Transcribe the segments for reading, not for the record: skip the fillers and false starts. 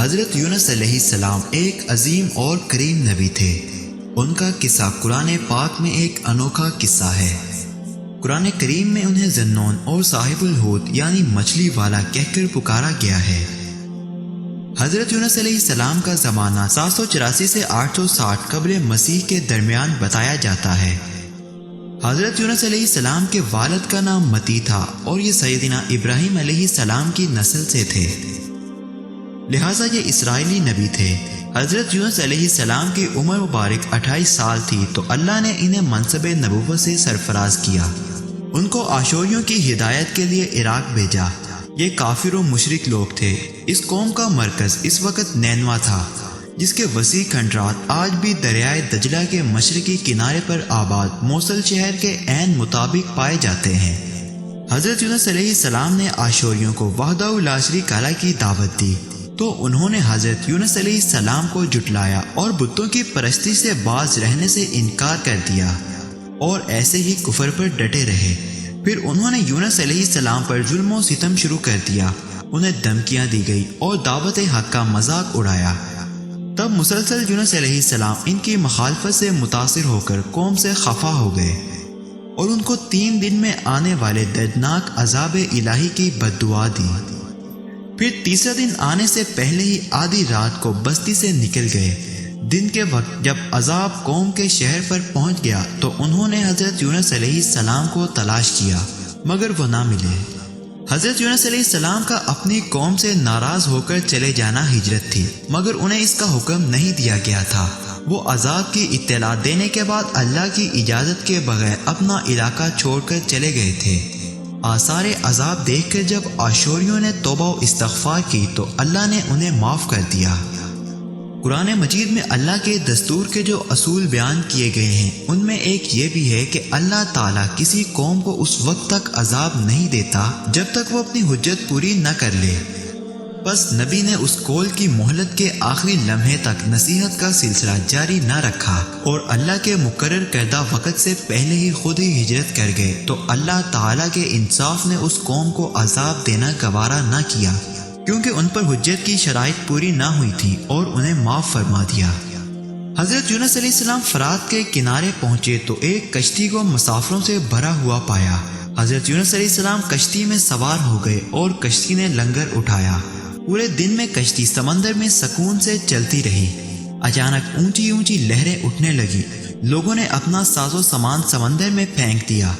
حضرت یونس علیہ السلام ایک عظیم اور کریم نبی تھے۔ ان کا قصہ قرآن پاک میں ایک انوکھا قصہ ہے۔ قرآن کریم میں انہیں ذنون اور صاحب الحوت یعنی مچھلی والا کہہ کر پکارا گیا ہے۔ حضرت یونس علیہ السلام کا زمانہ 784 سے 860 قبل مسیح کے درمیان بتایا جاتا ہے۔ حضرت یونس علیہ السلام کے والد کا نام متی تھا اور یہ سیدنا ابراہیم علیہ السلام کی نسل سے تھے، لہٰذا یہ اسرائیلی نبی تھے۔ حضرت یونس علیہ السلام کی عمر مبارک 28 سال تھی تو اللہ نے انہیں منصب نبوت سے سرفراز کیا۔ ان کو آشوریوں کی ہدایت کے لیے عراق بھیجا۔ یہ کافر و مشرک لوگ تھے۔ اس قوم کا مرکز اس وقت نینوا تھا، جس کے وسیع کھنڈرات آج بھی دریائے دجلہ کے مشرقی کنارے پر آباد موصل شہر کے عین مطابق پائے جاتے ہیں۔ حضرت یونس علیہ السلام نے آشوریوں کو وحدہ لا شریک لہ کی دعوت دی تو انہوں نے حضرت یونس علیہ السلام کو جھٹلایا اور بتوں کی پرستی سے باز رہنے سے انکار کر دیا اور ایسے ہی کفر پر ڈٹے رہے۔ پھر انہوں نے یونس علیہ السلام پر ظلم و ستم شروع کر دیا، انہیں دھمکیاں دی گئی اور دعوت حق کا مذاق اڑایا۔ تب مسلسل یونس علیہ السلام ان کی مخالفت سے متاثر ہو کر قوم سے خفا ہو گئے اور ان کو 3 دن میں آنے والے دردناک عذاب الہی کی بد دعا دی۔ پھر تیسرا دن آنے سے پہلے ہی آدھی رات کو بستی سے نکل گئے۔ دن کے وقت جب عذاب قوم کے شہر پر پہنچ گیا تو انہوں نے حضرت یونس علیہ السلام کو تلاش کیا مگر وہ نہ ملے۔ حضرت یونس علیہ السلام کا اپنی قوم سے ناراض ہو کر چلے جانا ہجرت تھی، مگر انہیں اس کا حکم نہیں دیا گیا تھا۔ وہ عذاب کی اطلاع دینے کے بعد اللہ کی اجازت کے بغیر اپنا علاقہ چھوڑ کر چلے گئے تھے۔ آثار عذاب دیکھ کر جب آشوریوں نے توبہ و استغفار کی تو اللہ نے انہیں معاف کر دیا۔ قرآن مجید میں اللہ کے دستور کے جو اصول بیان کیے گئے ہیں ان میں ایک یہ بھی ہے کہ اللہ تعالیٰ کسی قوم کو اس وقت تک عذاب نہیں دیتا جب تک وہ اپنی حجت پوری نہ کر لے۔ بس نبی نے اس قول کی مہلت کے آخری لمحے تک نصیحت کا سلسلہ جاری نہ رکھا اور اللہ کے مقرر کردہ وقت سے پہلے ہی خود ہی ہجرت کر گئے تو اللہ تعالیٰ کے انصاف نے اس قوم کو عذاب دینا گوارا نہ کیا، کیونکہ ان پر حجت کی شرائط پوری نہ ہوئی تھی اور انہیں معاف فرما دیا۔ حضرت یونس علیہ السلام فرات کے کنارے پہنچے تو ایک کشتی کو مسافروں سے بھرا ہوا پایا۔ حضرت یونس علیہ السلام کشتی میں سوار ہو گئے اور کشتی نے لنگر اٹھایا۔ پورے دن میں کشتی سمندر میں سکون سے چلتی رہی۔ اچانک اونچی اونچی لہریں اٹھنے لگی۔ لوگوں نے اپنا ساز و سامان سمندر میں پھینک دیا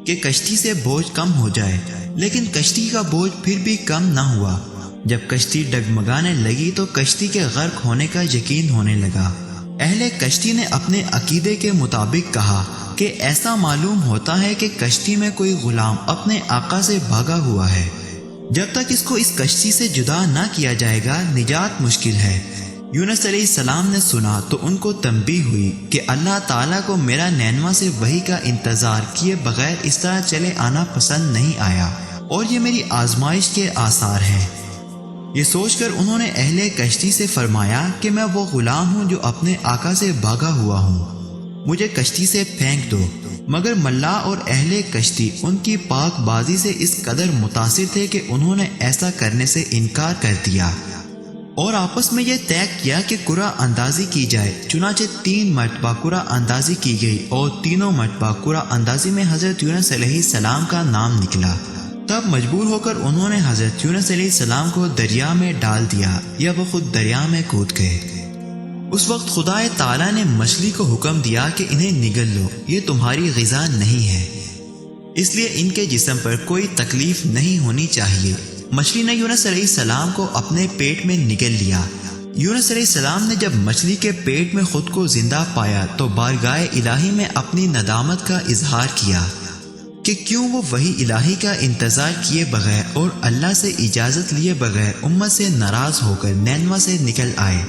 کہ کشتی سے بوجھ کم ہو جائے، لیکن کشتی کا بوجھ پھر بھی کم نہ ہوا۔ جب کشتی ڈگمگانے لگی تو کشتی کے غرق ہونے کا یقین ہونے لگا۔ اہل کشتی نے اپنے عقیدے کے مطابق کہا کہ ایسا معلوم ہوتا ہے کہ کشتی میں کوئی غلام اپنے آقا سے بھاگا ہوا ہے۔ جب تک اس کو اس کشتی سے جدا نہ کیا جائے گا نجات مشکل ہے۔ یونس علیہ السلام نے سنا تو ان کو تنبیہ ہوئی کہ اللہ تعالیٰ کو میرا نینوا سے وحی کا انتظار کیے بغیر اس طرح چلے آنا پسند نہیں آیا اور یہ میری آزمائش کے آثار ہیں۔ یہ سوچ کر انہوں نے اہل کشتی سے فرمایا کہ میں وہ غلام ہوں جو اپنے آقا سے بھاگا ہوا ہوں، مجھے کشتی سے پھینک دو۔ مگر ملاح اور اہل کشتی ان کی پاک بازی سے اس قدر متاثر تھے کہ انہوں نے ایسا کرنے سے انکار کر دیا اور آپس میں یہ طے کیا کہ قرعہ اندازی کی جائے۔ چنانچہ 3 مرتبہ قرعہ اندازی کی گئی اور تینوں مرتبہ قرعہ اندازی میں حضرت یونس علیہ السلام کا نام نکلا۔ تب مجبور ہو کر انہوں نے حضرت یونس علیہ السلام کو دریا میں ڈال دیا یا وہ خود دریا میں کود گئے۔ اس وقت خدا تعالیٰ نے مچھلی کو حکم دیا کہ انہیں نگل لو، یہ تمہاری غذا نہیں ہے، اس لیے ان کے جسم پر کوئی تکلیف نہیں ہونی چاہیے۔ مچھلی نے یونس علیہ السلام کو اپنے پیٹ میں نگل لیا۔ یونس علیہ السلام نے جب مچھلی کے پیٹ میں خود کو زندہ پایا تو بارگاہ الہی میں اپنی ندامت کا اظہار کیا کہ کیوں وہ وحی الہی کا انتظار کیے بغیر اور اللہ سے اجازت لیے بغیر امت سے ناراض ہو کر نینوا سے نکل آئے۔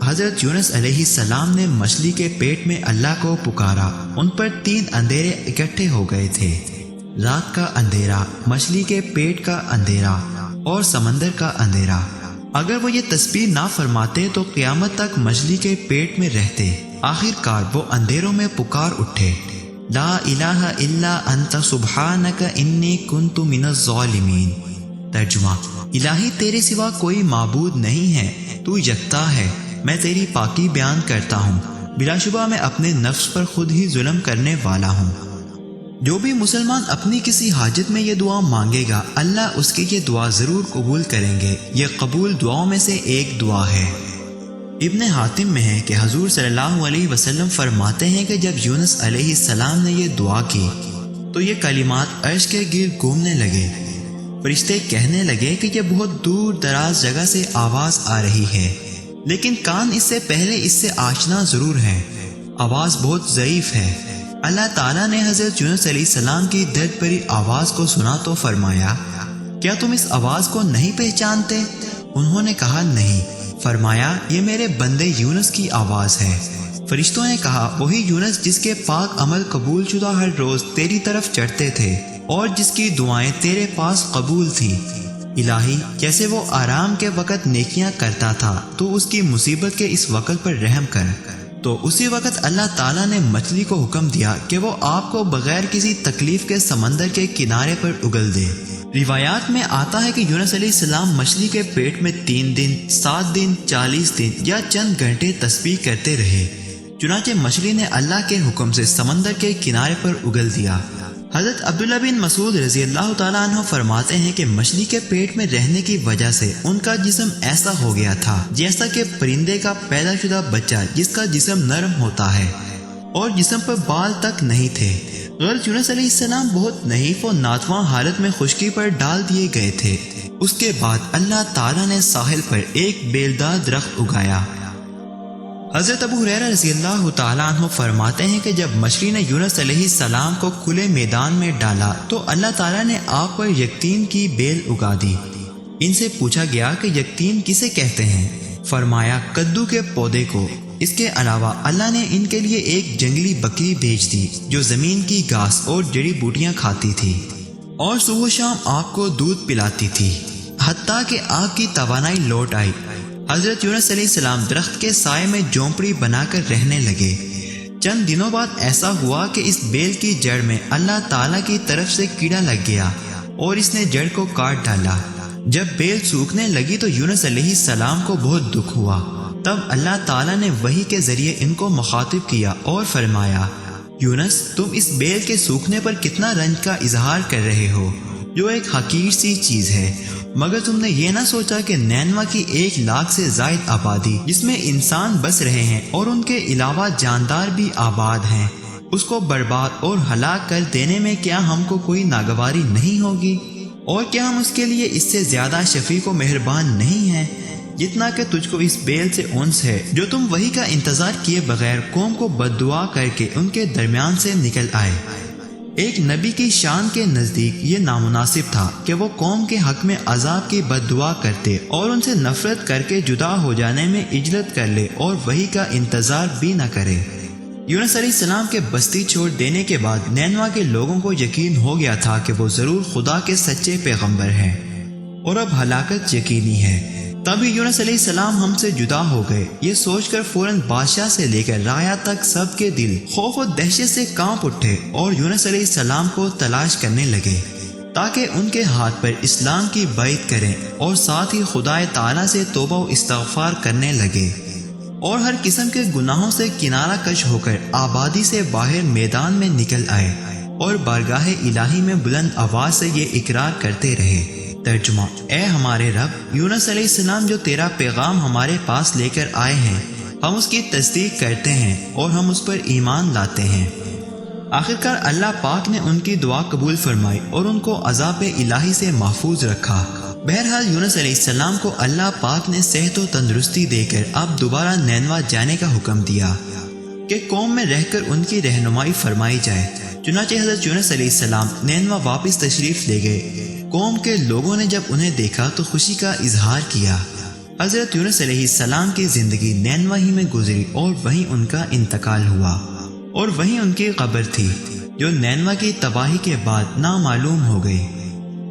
حضرت یونس علیہ السلام نے مچھلی کے پیٹ میں اللہ کو پکارا۔ ان پر 3 اندھیرے اکٹھے ہو گئے تھے، رات کا اندھیرا، مچھلی کے پیٹ کا اندھیرا اور سمندر کا اندھیرا۔ اگر وہ یہ تسبیح نہ فرماتے تو قیامت تک مچھلی کے پیٹ میں رہتے۔ آخر کار وہ اندھیروں میں پکار اٹھے، لا الہ الا انت سبحانک انی کنت من الظالمین۔ ترجمہ: الہی تیرے سوا کوئی معبود نہیں ہے، تو یکتا ہے، میں تیری پاکی بیان کرتا ہوں، بلا شبہ میں اپنے نفس پر خود ہی ظلم کرنے والا ہوں۔ جو بھی مسلمان اپنی کسی حاجت میں یہ دعا مانگے گا، اللہ اس کی یہ دعا ضرور قبول کریں گے۔ یہ قبول دعاؤں میں سے ایک دعا ہے۔ ابن حاتم میں ہے کہ حضور صلی اللہ علیہ وسلم فرماتے ہیں کہ جب یونس علیہ السلام نے یہ دعا کی تو یہ کلمات عرش کے گرد گھومنے لگے۔ فرشتے کہنے لگے کہ یہ بہت دور دراز جگہ سے آواز آ رہی ہے، لیکن کان اس سے پہلے اس سے آشنا ضرور ہے، آواز بہت ضعیف ہے۔ اللہ تعالیٰ نے حضرت یونس علیہ السلام کی درد بھری آواز کو سنا تو فرمایا، کیا تم اس آواز کو نہیں پہچانتے؟ انہوں نے کہا نہیں۔ فرمایا، یہ میرے بندے یونس کی آواز ہے۔ فرشتوں نے کہا، وہی یونس جس کے پاک عمل قبول شدہ ہر روز تیری طرف چڑھتے تھے اور جس کی دعائیں تیرے پاس قبول تھیں۔ الہی، جیسے وہ آرام کے وقت نیکیاں کرتا تھا تو اس کی مصیبت کے اس وقت پر رحم کر۔ تو اسی وقت اللہ تعالیٰ نے مچھلی کو حکم دیا کہ وہ آپ کو بغیر کسی تکلیف کے سمندر کے کنارے پر اگل دے۔ روایات میں آتا ہے کہ یونس علیہ السلام مچھلی کے پیٹ میں 3 دن، 7 دن، 40 دن یا چند گھنٹے تسبیح کرتے رہے، چنانچہ مچھلی نے اللہ کے حکم سے سمندر کے کنارے پر اگل دیا۔ حضرت عبداللہ بن مسعود رضی اللہ تعالیٰ عنہ فرماتے ہیں کہ مچھلی کے پیٹ میں رہنے کی وجہ سے ان کا جسم ایسا ہو گیا تھا جیسا کہ پرندے کا پیدا شدہ بچہ جس کا جسم نرم ہوتا ہے اور جسم پر بال تک نہیں تھے۔ غرض یونس علیہ السلام بہت نحیف و ناتواں حالت میں خشکی پر ڈال دیے گئے تھے۔ اس کے بعد اللہ تعالیٰ نے ساحل پر ایک بیلدار درخت اگایا۔ حضرت ابو ہریرہ رضی اللہ تعالیٰ عنہ فرماتے ہیں کہ جب مچھلی نے یونس علیہ السلام کو کھلے میدان میں ڈالا تو اللہ تعالیٰ نے آگ پر یقطین کی بیل اگا دی۔ ان سے پوچھا گیا کہ یقطین کسے کہتے ہیں؟ فرمایا، کدو کے پودے کو۔ اس کے علاوہ اللہ نے ان کے لیے ایک جنگلی بکری بھیج دی جو زمین کی گھاس اور جڑی بوٹیاں کھاتی تھی اور صبح و شام آگ کو دودھ پلاتی تھی، حتیٰ کہ آگ کی توانائی لوٹ آئی۔ حضرت یونس علیہ السلام درخت کے سائے میں جھونپڑی بنا کر رہنے لگے۔ چند دنوں بعد ایسا ہوا کہ اس بیل کی جڑ میں اللہ تعالیٰ کی طرف سے کیڑا لگ گیا اور اس نے جڑ کو کاٹ ڈالا۔ جب بیل سوکھنے لگی تو یونس علیہ السلام کو بہت دکھ ہوا۔ تب اللہ تعالیٰ نے وحی کے ذریعے ان کو مخاطب کیا اور فرمایا، یونس، تم اس بیل کے سوکھنے پر کتنا رنج کا اظہار کر رہے ہو، جو ایک حقیر سی چیز ہے، مگر تم نے یہ نہ سوچا کہ نینوا کی 1,00,000 سے زائد آبادی جس میں انسان بس رہے ہیں اور ان کے علاوہ جاندار بھی آباد ہیں، اس کو برباد اور ہلاک کر دینے میں کیا ہم کو کوئی ناگواری نہیں ہوگی؟ اور کیا ہم اس کے لیے اس سے زیادہ شفیق و مہربان نہیں ہیں، جتنا کہ تجھ کو اس بیل سے انس ہے جو تم وحی کا انتظار کیے بغیر قوم کو بد دعا کر کے ان کے درمیان سے نکل آئے۔ ایک نبی کی شان کے نزدیک یہ نامناسب تھا کہ وہ قوم کے حق میں عذاب کی بد دعا کرتے اور ان سے نفرت کر کے جدا ہو جانے میں اجلت کر لے اور وحی کا انتظار بھی نہ کرے۔ یونس علیہ السلام کے بستی چھوڑ دینے کے بعد نینوا کے لوگوں کو یقین ہو گیا تھا کہ وہ ضرور خدا کے سچے پیغمبر ہیں اور اب ہلاکت یقینی ہے۔ تبھی یونس علیہ السلام ہم سے جدا ہو گئے۔ یہ سوچ کر فوراً بادشاہ سے لے کر رعایا تک سب کے دل خوف و دہشت سے کانپ اٹھے اور یونس علیہ السلام کو تلاش کرنے لگے تاکہ ان کے ہاتھ پر اسلام کی بیعت کریں، اور ساتھ ہی خدا تعالیٰ سے توبہ و استغفار کرنے لگے اور ہر قسم کے گناہوں سے کنارہ کش ہو کر آبادی سے باہر میدان میں نکل آئے اور بارگاہ الہی میں بلند آواز سے یہ اقرار کرتے رہے۔ ترجمہ: اے ہمارے رب، یونس علیہ السلام جو تیرا پیغام ہمارے پاس لے کر آئے ہیں، ہم اس کی تصدیق کرتے ہیں اور ہم اس پر ایمان لاتے ہیں۔ آخرکار اللہ پاک نے ان کی دعا قبول فرمائی اور ان کو عذاب الہی سے محفوظ رکھا۔ بہرحال یونس علیہ السلام کو اللہ پاک نے صحت و تندرستی دے کر اب دوبارہ نینوا جانے کا حکم دیا کہ قوم میں رہ کر ان کی رہنمائی فرمائی جائے۔ چنانچہ حضرت یونس علیہ السلام نینوا واپس تشریف لے گئے۔ قوم کے لوگوں نے جب انہیں دیکھا تو خوشی کا اظہار کیا۔ حضرت یونس علیہ السلام کی زندگی نینوا ہی میں گزری اور وہیں ان کا انتقال ہوا اور وہیں ان کی قبر تھی جو نینوا کی تباہی کے بعد نامعلوم ہو گئی۔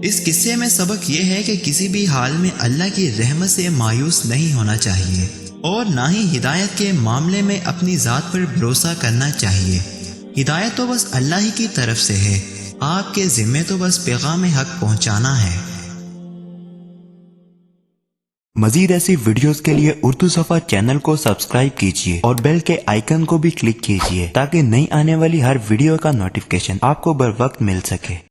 اس قصے میں سبق یہ ہے کہ کسی بھی حال میں اللہ کی رحمت سے مایوس نہیں ہونا چاہیے اور نہ ہی ہدایت کے معاملے میں اپنی ذات پر بھروسہ کرنا چاہیے۔ ہدایت تو بس اللہ ہی کی طرف سے ہے، آپ کے ذمے تو بس پیغام حق پہنچانا ہے۔ مزید ایسی ویڈیوز کے لیے اردو صفحہ چینل کو سبسکرائب کیجیے اور بیل کے آئیکن کو بھی کلک کیجیے تاکہ نئی آنے والی ہر ویڈیو کا نوٹیفکیشن آپ کو بر وقت مل سکے۔